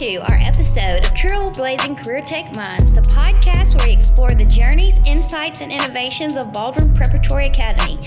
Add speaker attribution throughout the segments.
Speaker 1: to our episode of Trailblazing Career Tech Minds, the podcast where we explore the journeys, insights, and innovations of Baldwin Preparatory Academy.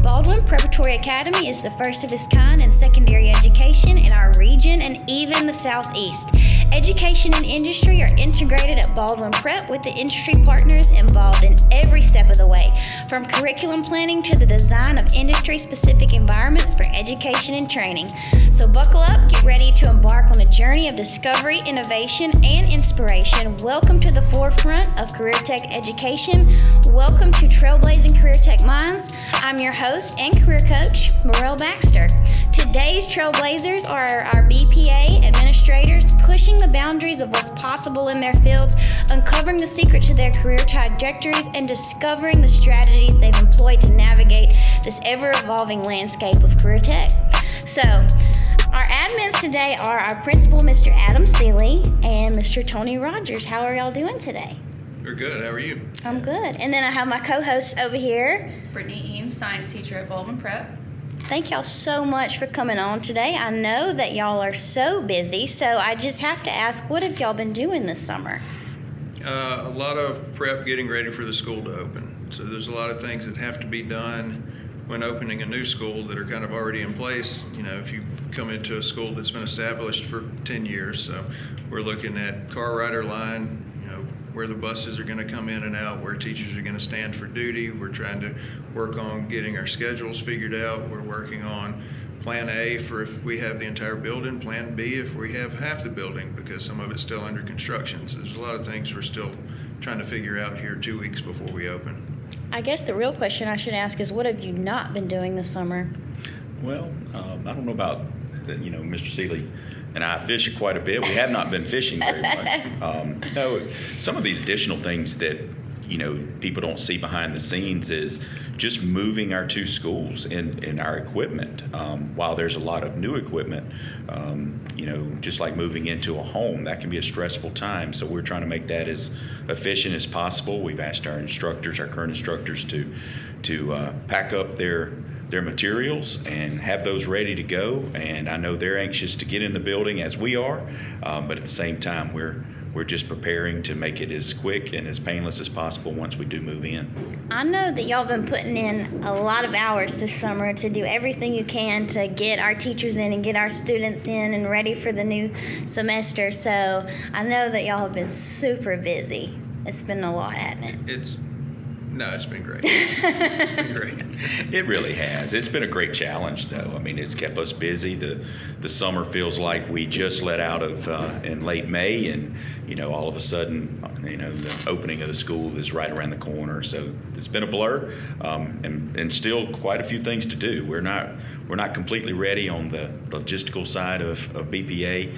Speaker 1: Baldwin Preparatory Academy is the first of its kind in secondary education in our region and even the Southeast. Education and industry are integrated at Baldwin Prep with the industry partners involved in every step of the way, from curriculum planning to the design of industry-specific environments for education and training. So buckle up, get ready to embark on a journey of discovery, innovation, and inspiration. Welcome to the forefront of career tech education. Welcome to Trailblazing Career Tech Minds. I'm your host and career coach, Morel Baxter. Today's Trailblazers are our BPA administrators pushing the boundaries of what's possible in their fields, uncovering the secret to their career trajectories, and discovering the strategies they've employed to navigate this ever-evolving landscape of career tech. So, our admins today are our principal, Mr. Adam Seeley, and Mr. Tony Rogers. How are y'all doing today?
Speaker 2: We're good. How are you?
Speaker 1: I'm good. And then I have my co-host over here,
Speaker 3: Britney Eames, science teacher at Baldwin Prep.
Speaker 1: Thank y'all so much for coming on today. I know that y'all are so busy, so I just have to ask, what have y'all been doing this summer?
Speaker 2: A lot of prep getting ready for the school to open. So there's a lot of things that have to be done when opening a new school that are kind of already in place. You know, if you come into a school that's been established for 10 years, so we're looking at car rider line, where the buses are going to come in and out, where teachers are going to stand for duty. We're trying to work on getting our schedules figured out. We're working on plan A for if we have the entire building, plan B if we have half the building, because some of it's still under construction. So there's a lot of things we're still trying to figure out here 2 weeks before we open.
Speaker 1: I guess the real question I should ask is, what have you not been doing this summer?
Speaker 4: Well, I don't know about that. Mr. Seeley and I fish quite a bit. We have not been fishing very much. Some of the additional things that people don't see behind the scenes is just moving our two schools in our equipment. While there's a lot of new equipment, just like moving into a home, that can be a stressful time. So we're trying to make that as efficient as possible. We've asked our current instructors to pack up their materials and have those ready to go, and I know they're anxious to get in the building as we are, but at the same time we're just preparing to make it as quick and as painless as possible once we do move in.
Speaker 1: I know that y'all been putting in a lot of hours this summer to do everything you can to get our teachers in and get our students in and ready for the new semester, so I know that y'all have been super busy. It's been a lot, hasn't it?
Speaker 2: It's been great. It's been great.
Speaker 4: It really has. It's been a great challenge, though. I mean, it's kept us busy. The summer feels like we just let out of in late May, and all of a sudden, the opening of the school is right around the corner. So it's been a blur, and still quite a few things to do. We're not completely ready on the logistical side of BPA,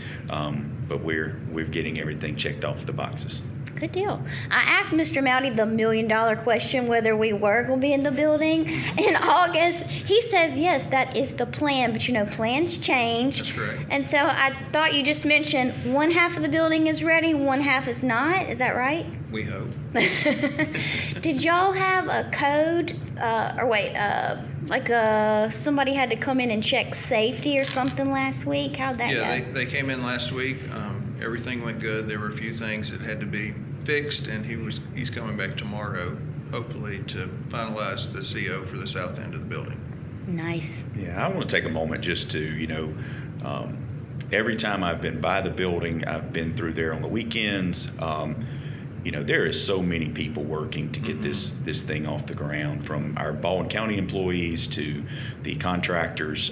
Speaker 4: but we're getting everything checked off the boxes.
Speaker 1: Good deal. I asked Mr. Mowdy the $1 million question whether we were going to be in the building in August. He says, yes, that is the plan, but plans change.
Speaker 2: That's correct.
Speaker 1: And so I thought you just mentioned one half of the building is ready, one half is not. Is that right?
Speaker 2: We hope.
Speaker 1: Did y'all have a code, somebody had to come in and check safety or something last week? How'd that go?
Speaker 2: Yeah, they came in last week. Everything went good. There were a few things that had to be fixed, and he's coming back tomorrow, hopefully, to finalize the CO for the south end of the building.
Speaker 1: Nice.
Speaker 4: Yeah, I want to take a moment just to, every time I've been by the building, I've been through there on the weekends. There is so many people working to get this thing off the ground, from our Baldwin County employees to the contractors.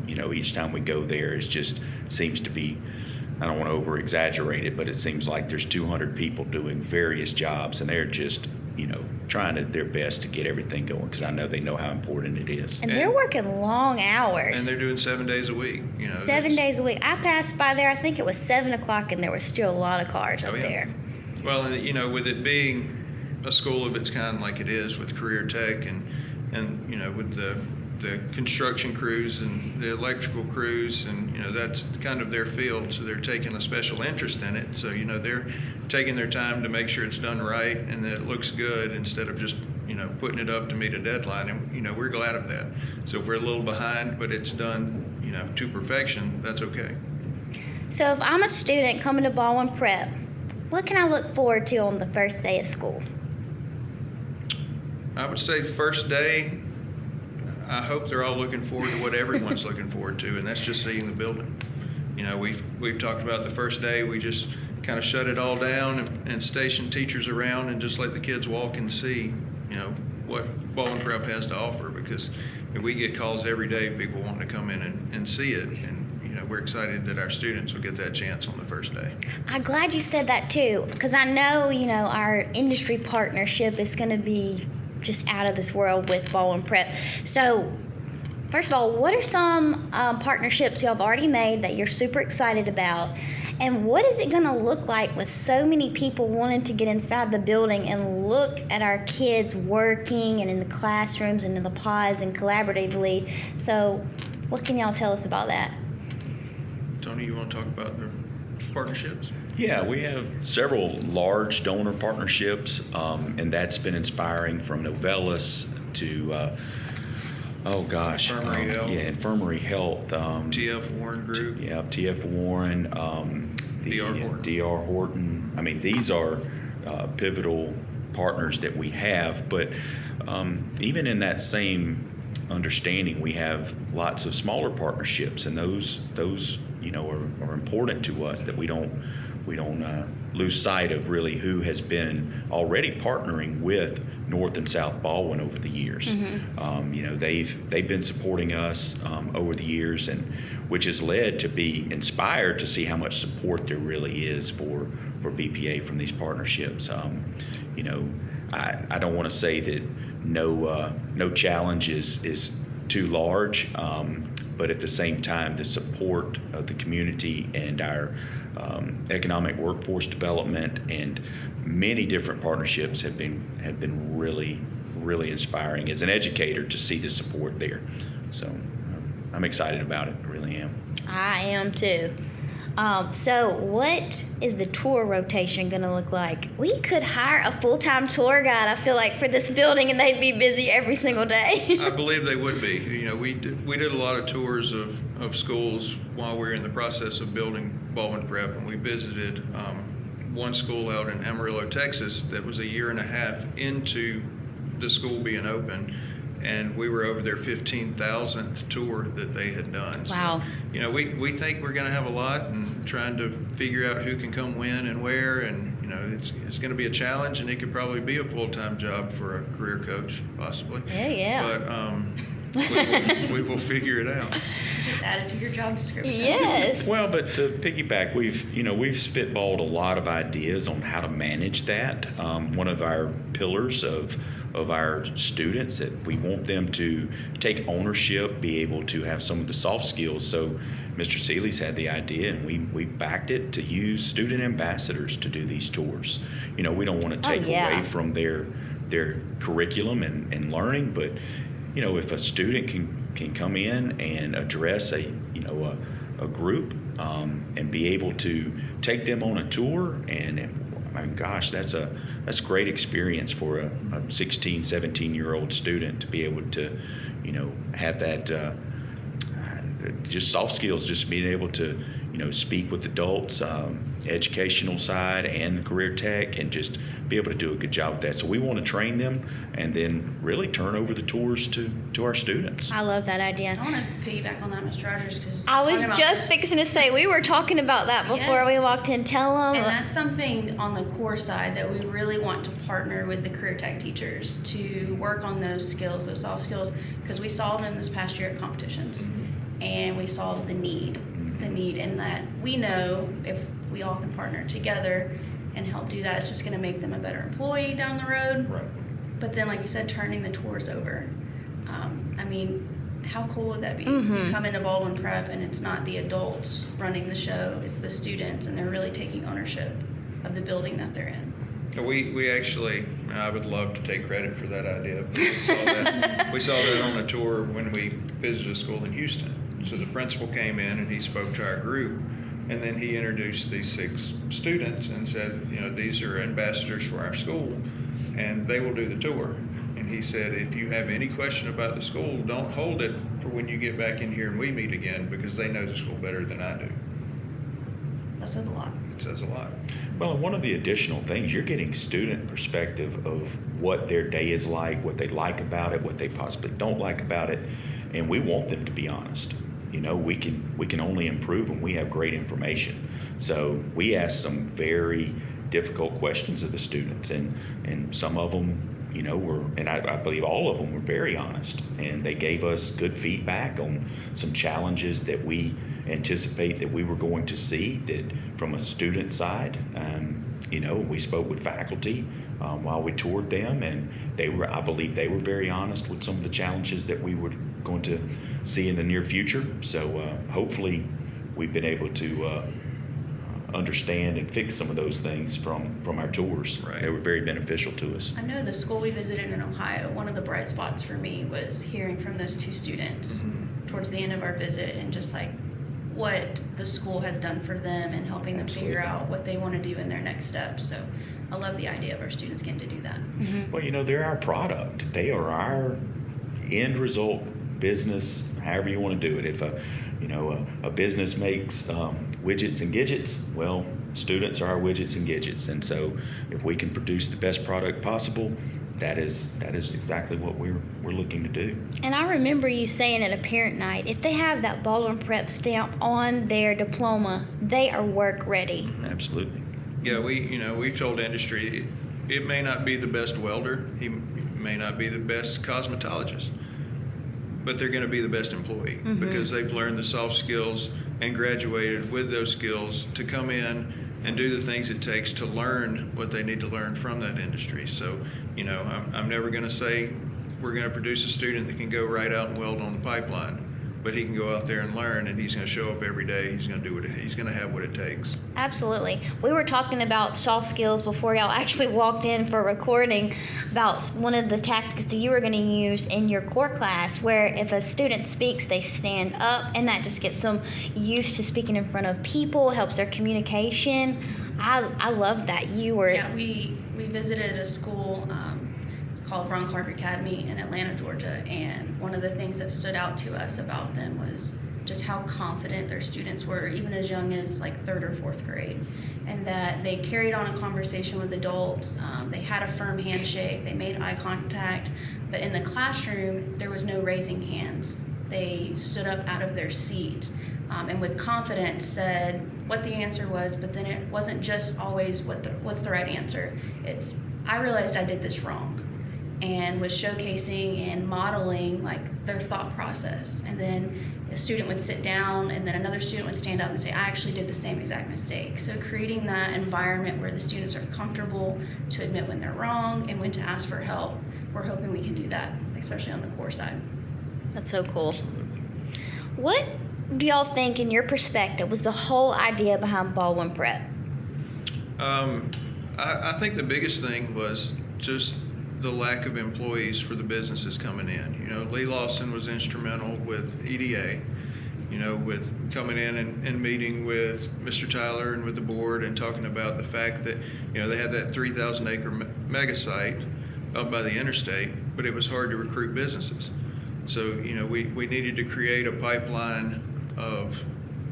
Speaker 4: Each time we go there, it just seems to be, I don't want to over-exaggerate it, but it seems like there's 200 people doing various jobs, and they're just, trying their best to get everything going, because I know they know how important it is.
Speaker 1: And they're working long hours.
Speaker 2: And they're doing 7 days a week.
Speaker 1: 7 days a week. I passed by there, I think it was 7 o'clock, and there was still a lot of cars up there.
Speaker 2: Well, with it being a school of its kind like it is with Career Tech, and with the construction crews and the electrical crews, and that's kind of their field, so they're taking a special interest in it. So they're taking their time to make sure it's done right and that it looks good, instead of just putting it up to meet a deadline. And we're glad of that. So if we're a little behind, but it's done to perfection, that's okay.
Speaker 1: So if I'm a student coming to Baldwin Prep, what can I look forward to on the first day of school?
Speaker 2: I would say the first day, I hope they're all looking forward to what everyone's looking forward to, and that's just seeing the building. You know, we've talked about the first day, we just kind of shut it all down and station teachers around and just let the kids walk and see, you know, what Baldwin Prep has to offer, because we get calls every day, people wanting to come in and see it, and you know, we're excited that our students will get that chance on the first day.
Speaker 1: I'm glad you said that too, because I know, you know, our industry partnership is going to be just out of this world with Baldwin Prep. So first of all, what are some partnerships you have already made that you're super excited about? And what is it going to look like with so many people wanting to get inside the building and look at our kids working and in the classrooms and in the pods and collaboratively? So what can y'all tell us about that?
Speaker 2: Tony, you want to talk about the partnerships?
Speaker 4: Yeah, we have several large donor partnerships, and that's been inspiring, from Novellus to
Speaker 2: Infirmary Health.
Speaker 4: Yeah, Infirmary Health.
Speaker 2: TF Warren Group.
Speaker 4: Yeah, TF Warren.
Speaker 2: DR Horton.
Speaker 4: DR Horton. I mean, these are pivotal partners that we have, but even in that same understanding, we have lots of smaller partnerships, and those you know are important to us, that we don't lose sight of really who has been already partnering with North and South Baldwin over the years.
Speaker 1: Mm-hmm.
Speaker 4: You know, they've been supporting us over the years, and which has led to be inspired to see how much support there really is for BPA from these partnerships. You know, I don't want to say that no challenge is too large, but at the same time, the support of the community and our economic workforce development and many different partnerships have been really inspiring as an educator to see the support there. So I'm excited about it. I really am.
Speaker 1: I am too. So what is the tour rotation going to look like? We could hire a full-time tour guide, I feel like, for this building, and they'd be busy every single day.
Speaker 2: I believe they would be. You know, we did a lot of tours of schools while we were in the process of building Baldwin Prep, and we visited one school out in Amarillo, Texas, that was a year and a half into the school being open, and we were over their 15,000th tour that they had done.
Speaker 1: Wow.
Speaker 2: So, you know, we think we're going to have a lot, and trying to figure out who can come when and where, and you know, it's going to be a challenge, and it could probably be a full-time job for a career coach, possibly.
Speaker 1: Yeah.
Speaker 2: But we will figure it out.
Speaker 3: Just add it to your job description.
Speaker 1: Yes.
Speaker 4: Well, but to piggyback, we've spitballed a lot of ideas on how to manage that. One of our pillars of our students, that we want them to take ownership, be able to have some of the soft skills. So Mr. Seeley's had the idea, and we backed it, to use student ambassadors to do these tours. You know, we don't want to take away from their curriculum and learning, but you know, if a student can come in and address a group and be able to take them on a tour, and my gosh, that's a great experience for a 16, 17-year-old student to be able to, you know, have that just soft skills, just being able to, you know, speak with adults, educational side and the career tech, and just be able to do a good job with that. So we want to train them and then really turn over the tours to our students.
Speaker 1: I love that idea.
Speaker 3: I want to piggyback on that, Mr. Rogers, because
Speaker 1: I was just fixing to say, we were talking about that before we walked in. Tell them.
Speaker 3: And that's something on the core side that we really want to partner with the career tech teachers to work on those skills, those soft skills, because we saw them this past year at competitions, and we saw the need in that. We know if we all can partner together and help do that, it's just going to make them a better employee down the road.
Speaker 4: Right.
Speaker 3: But then, like you said, turning the tours over. I mean, how cool would that be?
Speaker 1: Mm-hmm.
Speaker 3: You come into Baldwin Prep and it's not the adults running the show, it's the students, and they're really taking ownership of the building that they're in.
Speaker 2: We actually, I would love to take credit for that idea. But we saw that on a tour when we visited a school in Houston. So the principal came in and he spoke to our group, and then he introduced these 6 students and said, you know, these are ambassadors for our school, and they will do the tour. And he said, if you have any question about the school, don't hold it for when you get back in here and we meet again, because they know the school better than I do.
Speaker 3: That says a lot.
Speaker 2: It says a lot.
Speaker 4: Well, and one of the additional things, you're getting student perspective of what their day is like, what they like about it, what they possibly don't like about it, and we want them to be honest. You know, we can only improve when we have great information. So we ask some very difficult questions of the students, and some of them, you know, I believe all of them were very honest, and they gave us good feedback on some challenges that we anticipate that we were going to see that from a student side. You know, we spoke with faculty while we toured them, and I believe they were very honest with some of the challenges that we were going to see in the near future. So hopefully we've been able to understand and fix some of those things from our tours.
Speaker 2: Right.
Speaker 4: They were very beneficial to us.
Speaker 3: I know the school we visited in Ohio, one of the bright spots for me was hearing from those 2 students towards the end of our visit, and just like what the school has done for them and helping them figure out what they want to do in their next steps. So I love the idea of our students getting to do that.
Speaker 4: Well, you know, they're our product. They are our end result business, however you want to do it. If a business makes widgets and gadgets, well, students are our widgets and gadgets. And so if we can produce the best product possible, that is exactly what we're looking to do.
Speaker 1: And I remember you saying at a parent night, if they have that Baldwin Prep stamp on their diploma, they are work ready.
Speaker 4: Absolutely.
Speaker 2: Yeah, we've told industry it may not be the best welder, he may not be the best cosmetologist, but they're going to be the best employee because they've learned the soft skills and graduated with those skills to come in and do the things it takes to learn what they need to learn from that industry. So, you know, I'm never going to say we're going to produce a student that can go right out and weld on the pipeline, but he can go out there and learn, and he's going to show up every day. He's going to do he's going to have what it takes.
Speaker 1: Absolutely. We were talking about soft skills before y'all actually walked in for recording about one of the tactics that you were going to use in your core class, where if a student speaks, they stand up, and that just gets them used to speaking in front of people, helps their communication. I love that.
Speaker 3: Yeah, we visited a school called Ron Clark Academy in Atlanta, Georgia, and one of the things that stood out to us about them was just how confident their students were, even as young as like 3rd or 4th grade, and that they carried on a conversation with adults. They had a firm handshake, they made eye contact, but in the classroom there was no raising hands. They stood up out of their seat and with confidence said what the answer was, but then it wasn't just always what's the right answer. It's, I realized I did this wrong, and was showcasing and modeling like their thought process. And then a student would sit down, and then another student would stand up and say, I actually did the same exact mistake. So creating that environment where the students are comfortable to admit when they're wrong and when to ask for help, we're hoping we can do that, especially on the core side.
Speaker 1: That's so cool. What do y'all think, in your perspective, was the whole idea behind Baldwin Prep?
Speaker 2: I think the biggest thing was just the lack of employees for the businesses coming in. You know, Lee Lawson was instrumental with EDA, you know, with coming in and meeting with Mr. Tyler and with the board and talking about the fact that, you know, they had that 3,000 acre mega site up by the interstate, but it was hard to recruit businesses. So, you know, we needed to create a pipeline of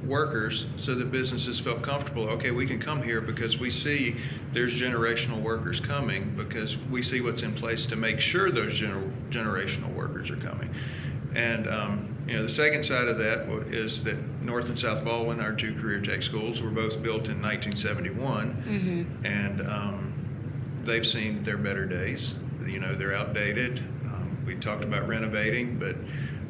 Speaker 2: workers so that businesses felt comfortable. Okay, we can come here because we see there's generational workers coming, because we see what's in place to make sure those generational workers are coming. And you know, the second side of that is that North and South Baldwin, our 2 career tech schools, were both built in 1971, and they've seen their better days. You know, they're outdated. We talked about renovating, but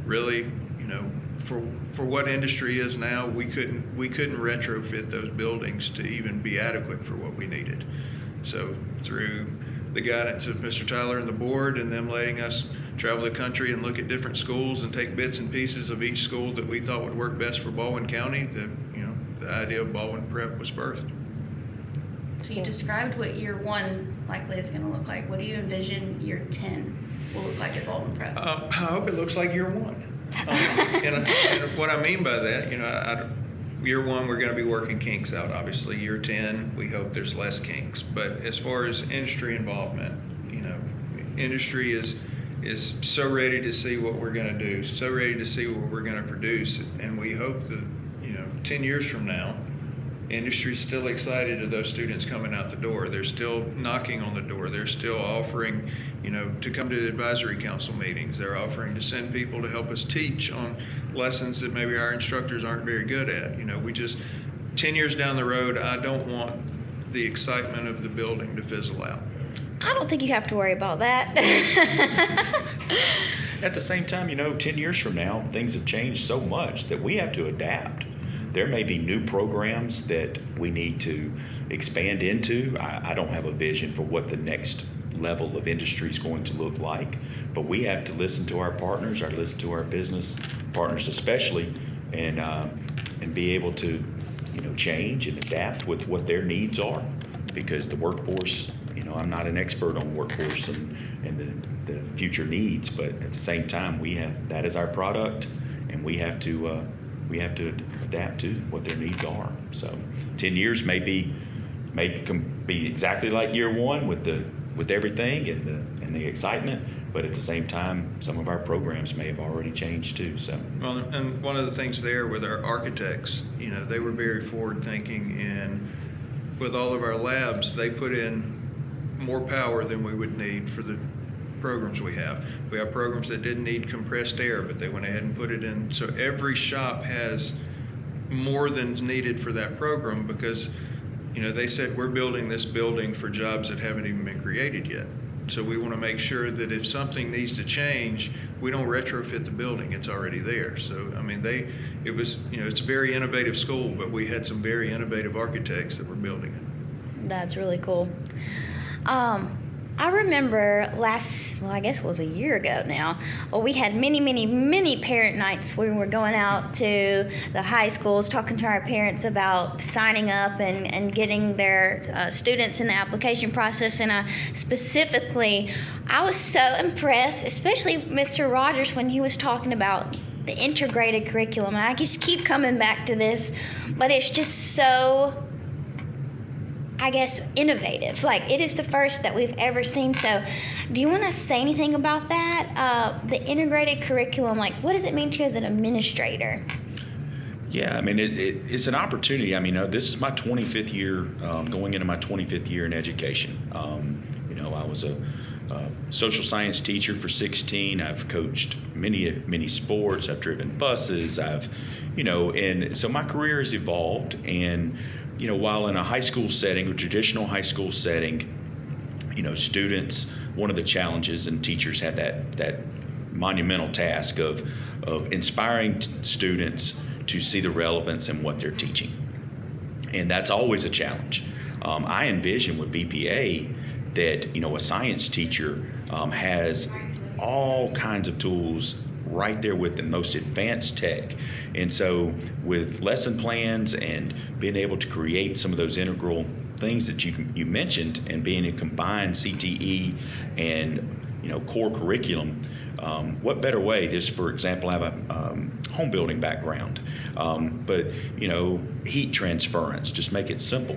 Speaker 2: really, you know, for what industry is now, we couldn't retrofit those buildings to even be adequate for what we needed. So through the guidance of Mr. Tyler and the board, and them letting us travel the country and look at different schools and take bits and pieces of each school that we thought would work best for Baldwin County, the idea of Baldwin Prep was birthed.
Speaker 3: So you described what year 1 likely is going to look like. What do you envision year 10 will look like at Baldwin Prep?
Speaker 2: I hope it looks like year 1. And what I mean by that, you know, year 1 we're going to be working kinks out. Obviously, year 10 we hope there's less kinks. But as far as industry involvement, you know, industry is so ready to see what we're going to do, so ready to see what we're going to produce, and we hope that, you know, 10 years from now, industry's still excited to those students coming out the door. They're still knocking on the door. They're still offering, to come to the advisory council meetings. They're offering to send people to help us teach on lessons that maybe our instructors aren't very good at. 10 years down the road, I don't want the excitement of the building to fizzle out.
Speaker 1: I don't think you have to worry about that.
Speaker 4: At the same time, 10 years from now, things have changed so much that we have to adapt. There may be new programs that we need to expand into. I don't have a vision for what the next level of industry is going to look like, but we have to listen to our partners, listen to our business partners especially, and be able to, change and adapt with what their needs are. Because the workforce, I'm not an expert on workforce and the future needs, but at the same time, that is our product, and we have to adapt to what their needs are. So 10 years may be exactly like year one with everything and the excitement, but at the same time, some of our programs may have already changed too. So,
Speaker 2: well, and one of the things there with our architects, they were very forward thinking, and with all of our labs, they put in more power than we would need for the programs we have. We have programs that didn't need compressed air, but they went ahead and put it in. So every shop has more than's needed for that program because, they said we're building this building for jobs that haven't even been created yet. So we want to make sure that if something needs to change, we don't retrofit the building, it's already there. So, it's a very innovative school, but we had some very innovative architects that were building it.
Speaker 1: That's really cool. I remember I guess it was a year ago now, we had many parent nights where we were going out to the high schools, talking to our parents about signing up and getting their students in the application process. And I was so impressed, especially Mr. Rogers, when he was talking about the integrated curriculum. And I just keep coming back to this, but it's just so, I guess, innovative. Like, it is the first that we've ever seen. So do you want to say anything about that? The integrated curriculum, what does it mean to you as an administrator?
Speaker 4: Yeah, it's an opportunity. This is my 25th year, going into my 25th year in education. I was a social science teacher for 16. I've coached many sports. I've driven buses. And so my career has evolved. And while in a high school setting, a traditional high school setting, students, one of the challenges, and teachers had that monumental task of inspiring students to see the relevance in what they're teaching. And that's always a challenge. I envision with BPA that, a science teacher has all kinds of tools right there with the most advanced tech. And so with lesson plans and being able to create some of those integral things that you mentioned, and being a combined CTE and core curriculum, what better way? Just for example, I have a home building background, but heat transference. Just make it simple.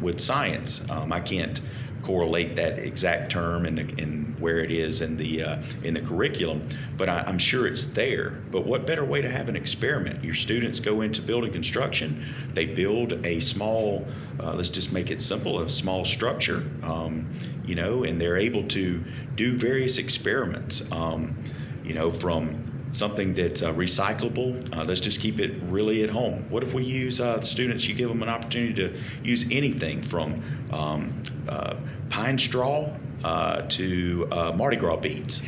Speaker 4: With science, I can't correlate that exact term in where it is in the curriculum, but I'm sure it's there. But what better way to have an experiment? Your students go into building construction, they build a small, let's just make it simple, a small structure, and they're able to do various experiments, from something that's recyclable. Let's just keep it really at home. What if we use students, you give them an opportunity to use anything from pine straw to Mardi Gras beads.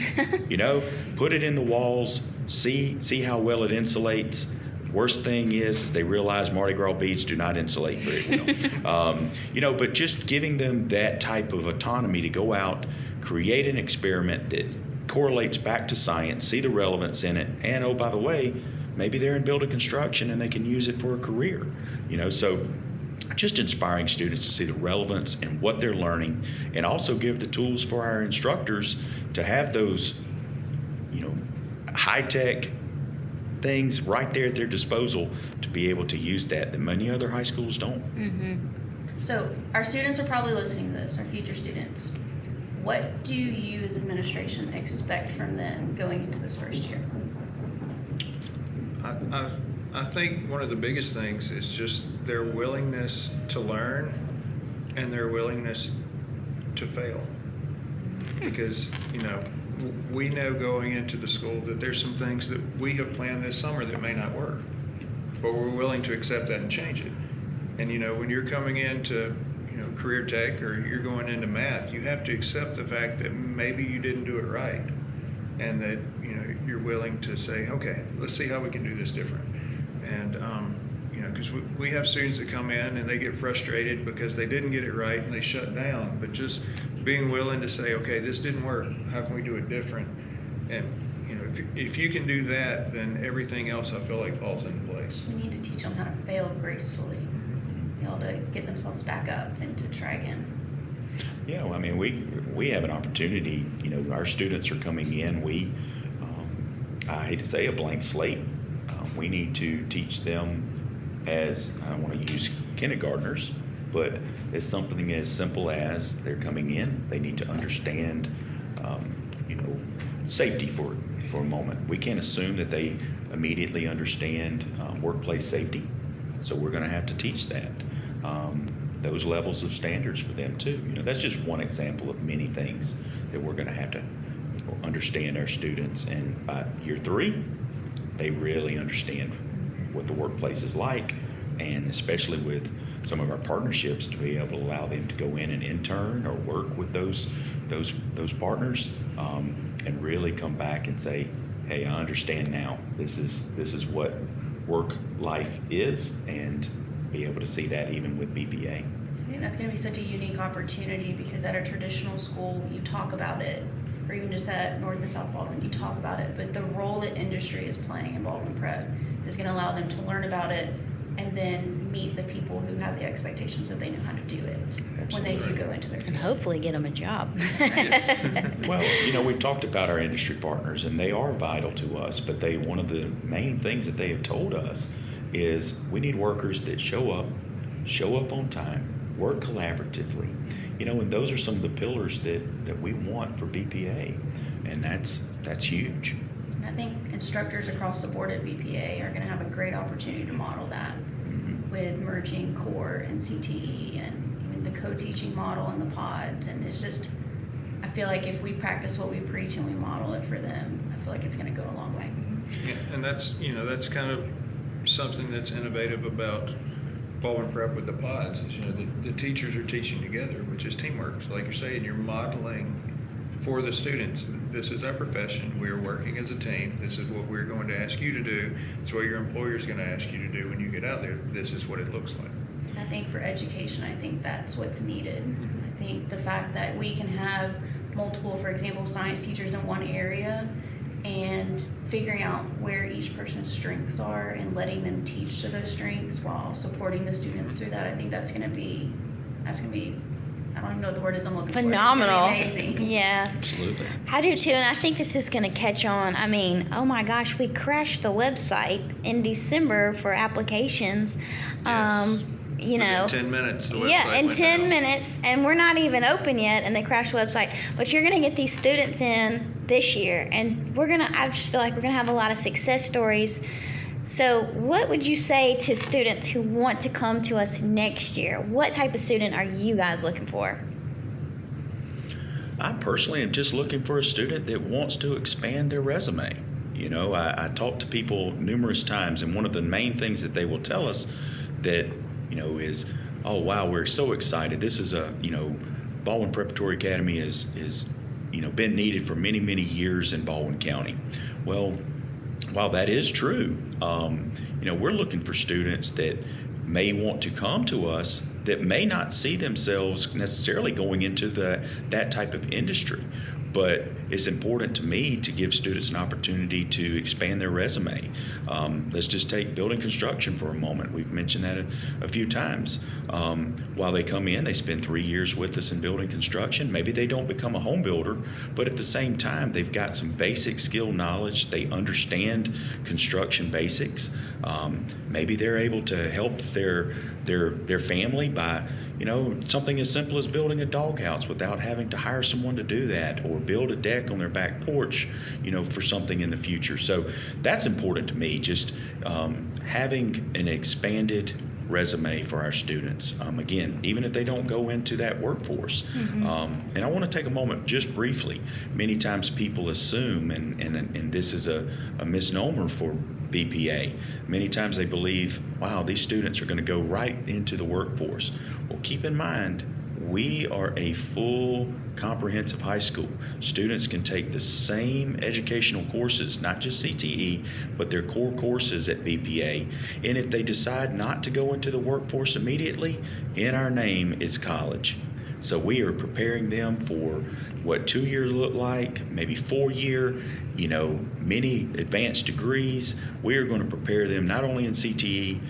Speaker 4: Put it in the walls, see how well it insulates. Worst thing is they realize Mardi Gras beads do not insulate very well. But just giving them that type of autonomy to go out, create an experiment that correlates back to science, see the relevance in it, and oh, by the way, maybe they're in building construction and they can use it for a career. So just inspiring students to see the relevance in what they're learning, and also give the tools for our instructors to have those, high-tech things right there at their disposal to be able to use that many other high schools don't.
Speaker 1: Mm-hmm.
Speaker 3: So our students are probably listening to this, our future students. What do you as administration expect from them going into this first year?
Speaker 2: I think one of the biggest things is just their willingness to learn and their willingness to fail. Because, we know going into the school that there's some things that we have planned this summer that may not work, but we're willing to accept that and change it. And, when you're coming into, career tech or you're going into math, you have to accept the fact that maybe you didn't do it right. And that, you're willing to say, okay, let's see how we can do this different. And, because we have students that come in and they get frustrated because they didn't get it right and they shut down. But just being willing to say, okay, this didn't work. How can we do it different? And, if you can do that, then everything else I feel like falls into place.
Speaker 3: We need to teach them how to fail gracefully, be able to get themselves back up and to try again.
Speaker 4: Yeah, well, I mean, we have an opportunity. Our students are coming in. I hate to say a blank slate. We need to teach them as, I don't want to use kindergartners, but it's something as simple as they're coming in. They need to understand, safety for a moment. We can't assume that they immediately understand workplace safety, so we're going to have to teach that. Those levels of standards for them too. That's just one example of many things that we're going to have to understand our students. And by year 3, they really understand what the workplace is like, and especially with some of our partnerships, to be able to allow them to go in and intern or work with those partners, and really come back and say, hey, I understand now. This is what work life is, and be able to see that even with BPA.
Speaker 3: I think that's going to be such a unique opportunity, because at a traditional school, you talk about it, or even just at North and South Baldwin, you talk about it, but the role that industry is playing in Baldwin Prep is going to allow them to learn about it and then meet the people who have the expectations that they know how to do it when they do go into their field.
Speaker 1: And hopefully get them a job.
Speaker 4: Well, we've talked about our industry partners, and they are vital to us, but one of the main things that they have told us is we need workers that show up on time, work collaboratively, and those are some of the pillars that we want for BPA, and that's huge.
Speaker 3: And I think instructors across the board at BPA are going to have a great opportunity to model that with merging core and CTE and even the co-teaching model and the pods. And it's just, I feel like if we practice what we preach and we model it for them, I feel like it's going to go a long way.
Speaker 2: Yeah, and that's kind of something that's innovative about Baldwin Prep with the pods is, the teachers are teaching together, which is teamwork. So like you're saying, you're modeling for the students. This is our profession. We are working as a team. This is what we're going to ask you to do. It's what your employer is going to ask you to do when you get out there. This is what it looks like.
Speaker 3: I think for education, I think that's what's needed. I think the fact that we can have multiple, for example, science teachers in one area, and figuring out where each person's strengths are and letting them teach to those strengths while supporting the students through that, I think that's going to be, I don't even know what the word is I'm looking
Speaker 1: Phenomenal.
Speaker 3: for. It's gonna be amazing.
Speaker 1: Yeah.
Speaker 4: Absolutely.
Speaker 1: I do too, and I think this is going to catch on. I mean, oh my gosh, we crashed the website in December for applications.
Speaker 2: Yes.
Speaker 1: Within
Speaker 2: 10 minutes. The website
Speaker 1: Yeah, in
Speaker 2: went
Speaker 1: 10
Speaker 2: down.
Speaker 1: minutes, and we're not even open yet, and they crashed the website. But you're going to get these students in this year, and I just feel like we're going to have a lot of success stories. So what would you say to students who want to come to us next year? What type of student are you guys looking for?
Speaker 4: I personally am just looking for a student that wants to expand their resume. I talk to people numerous times, and one of the main things that they will tell us that, is, oh, wow, we're so excited. This is Baldwin Preparatory Academy is been needed for many, many years in Baldwin County. Well, while that is true, we're looking for students that may want to come to us that may not see themselves necessarily going into that type of industry. But it's important to me to give students an opportunity to expand their resume. Let's just take building construction for a moment. We've mentioned that a few times. While they come in, they spend 3 years with us in building construction. Maybe they don't become a home builder, but at the same time, they've got some basic skill knowledge. They understand construction basics. Maybe they're able to help their family by something as simple as building a doghouse without having to hire someone to do that, or build a deck on their back porch, for something in the future. So that's important to me, just having an expanded resume for our students. Again, even if they don't go into that workforce. And I want to take a moment just briefly. Many times people assume, and this is a misnomer for BPA, many times they believe, wow, these students are going to go right into the workforce. Well, keep in mind, we are a full comprehensive high school. Students can take the same educational courses, not just CTE, but their core courses at BPA. And if they decide not to go into the workforce immediately, in our name, it's college. So we are preparing them for what 2 years look like, maybe 4 year, many advanced degrees. We are going to prepare them not only in CTE,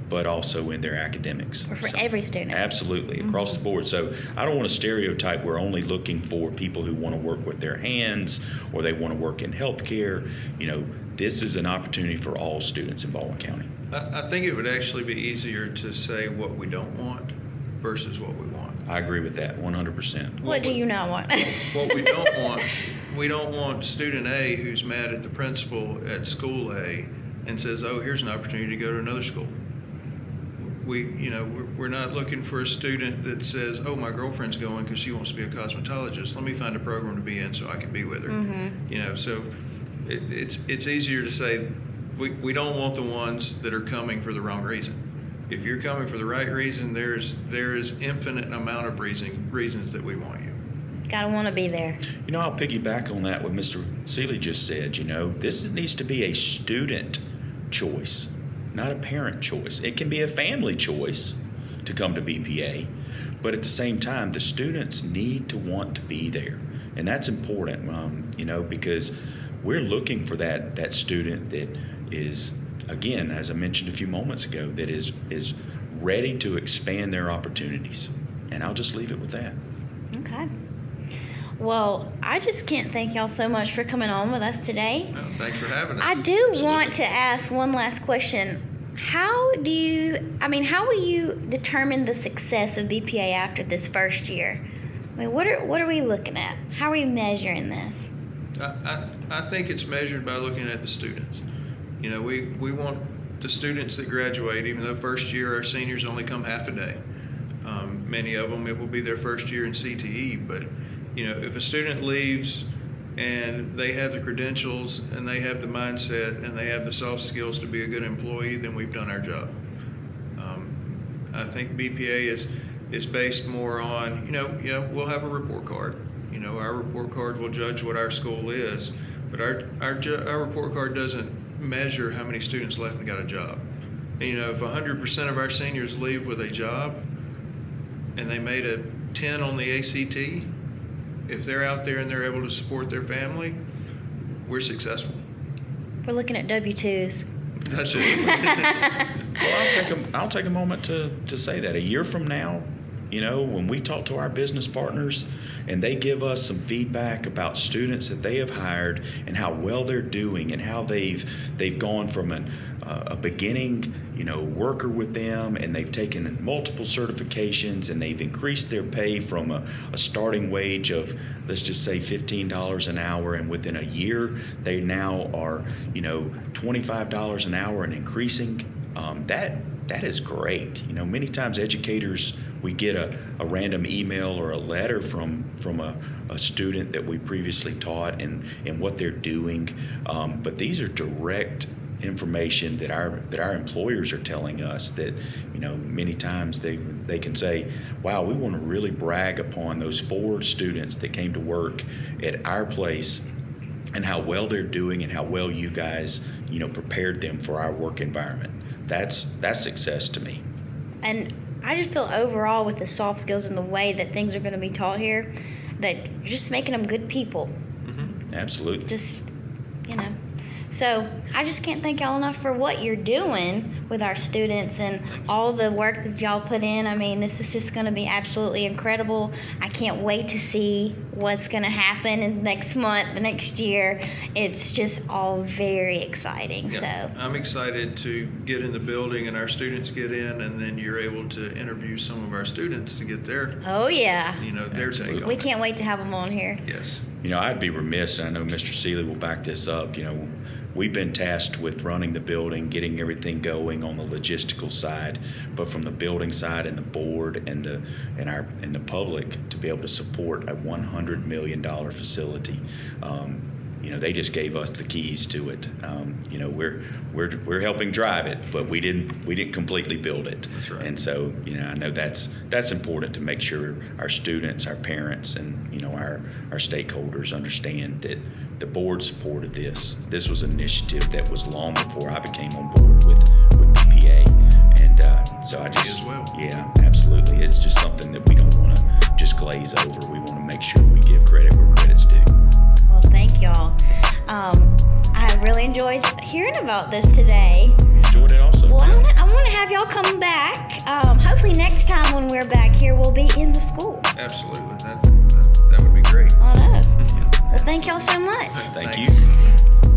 Speaker 4: but also in their academics.
Speaker 1: Or for every student.
Speaker 4: Absolutely, across the board. So I don't want to stereotype we're only looking for people who want to work with their hands or they want to work in healthcare. This is an opportunity for all students in Baldwin County.
Speaker 2: I think it would actually be easier to say what we don't want versus what we want.
Speaker 4: I agree with that 100%.
Speaker 1: What do you not want?
Speaker 2: What we don't want student A who's mad at the principal at school A and says, oh, here's an opportunity to go to another school. We're not looking for a student that says, oh, my girlfriend's going because she wants to be a cosmetologist. Let me find a program to be in so I can be with her. So it's easier to say we don't want the ones that are coming for the wrong reason. If you're coming for the right reason, there is infinite amount of reasons that we want you.
Speaker 1: Gotta want to be there.
Speaker 4: I'll piggyback on that what Mr. Seeley just said. This needs to be a student choice, not a parent choice. It can be a family choice to come to BPA, but at the same time, the students need to want to be there. And that's important, because we're looking for that student that is, again, as I mentioned a few moments ago, that is ready to expand their opportunities. And I'll just leave it with that.
Speaker 1: Okay. Well, I just can't thank y'all so much for coming on with us today.
Speaker 2: Well, thanks for having us.
Speaker 1: I do want to ask one last question. How will you determine the success of BPA after this first year? What are we looking at? How are we measuring this?
Speaker 2: I think it's measured by looking at the students. We want the students that graduate, even though first year our seniors only come half a day. Many of them, it will be their first year in CTE, but if a student leaves and they have the credentials and they have the mindset and they have the soft skills to be a good employee, then we've done our job. I think BPA is based more on, we'll have a report card. Our report card will judge what our school is, but our report card doesn't measure how many students left and got a job. And, if 100% of our seniors leave with a job and they made a 10 on the ACT, if they're out there and they're able to support their family, we're successful.
Speaker 1: We're looking at W-2s.
Speaker 2: That's it.
Speaker 4: Well, I'll take a moment to say that. A year from now, when we talk to our business partners and they give us some feedback about students that they have hired and how well they're doing and how they've gone from a beginning worker with them, and they've taken multiple certifications and they've increased their pay from a starting wage of, let's just say, $15 an hour, and within a year they now are $25 an hour and increasing. That is great. Many times educators, we get a random email or a letter from a student that we previously taught and what they're doing, but these are direct information that our employers are telling us that many times they can say, wow, we want to really brag upon those 4 students that came to work at our place and how well they're doing and how well you guys prepared them for our work environment. That's success to me.
Speaker 1: And I just feel overall with the soft skills and the way that things are going to be taught here, that you're just making them good people.
Speaker 4: Mm-hmm. Absolutely.
Speaker 1: Just, So I just can't thank y'all enough for what you're doing with our students and all the work that y'all put in. I mean, this is just going to be absolutely incredible. I can't wait to see what's going to happen in next month, the next year. It's just all very exciting.
Speaker 2: Yeah.
Speaker 1: So
Speaker 2: I'm excited to get in the building and our students get in, and then you're able to interview some of our students to get their,
Speaker 1: oh yeah,
Speaker 2: their take on
Speaker 1: we
Speaker 2: it.
Speaker 1: can't wait to have them on here.
Speaker 2: Yes.
Speaker 4: I'd be remiss, and I know Mr. Seeley will back this up, we've been tasked with running the building, getting everything going on the logistical side, but from the building side and the board and the public to be able to support a $100 million facility. They just gave us the keys to it. We're helping drive it, but we didn't completely build it.
Speaker 2: That's right.
Speaker 4: And so, I know that's important to make sure our students, our parents, and our stakeholders understand that the board supported this. This was an initiative that was long before I became on board with BPA, and so I just
Speaker 2: Me as well.
Speaker 4: Yeah, absolutely. It's just something that we don't want to just glaze over. We want to make sure we give credit where credit's due.
Speaker 1: Well, thank y'all. I really enjoyed hearing about this today.
Speaker 4: Enjoyed it also.
Speaker 1: Well, I want to have y'all come back. Hopefully next time when we're back here, we'll be in the school.
Speaker 2: Absolutely. That would be great.
Speaker 1: I know. Well, thank y'all so much.
Speaker 4: Thank
Speaker 2: Thanks.
Speaker 4: you.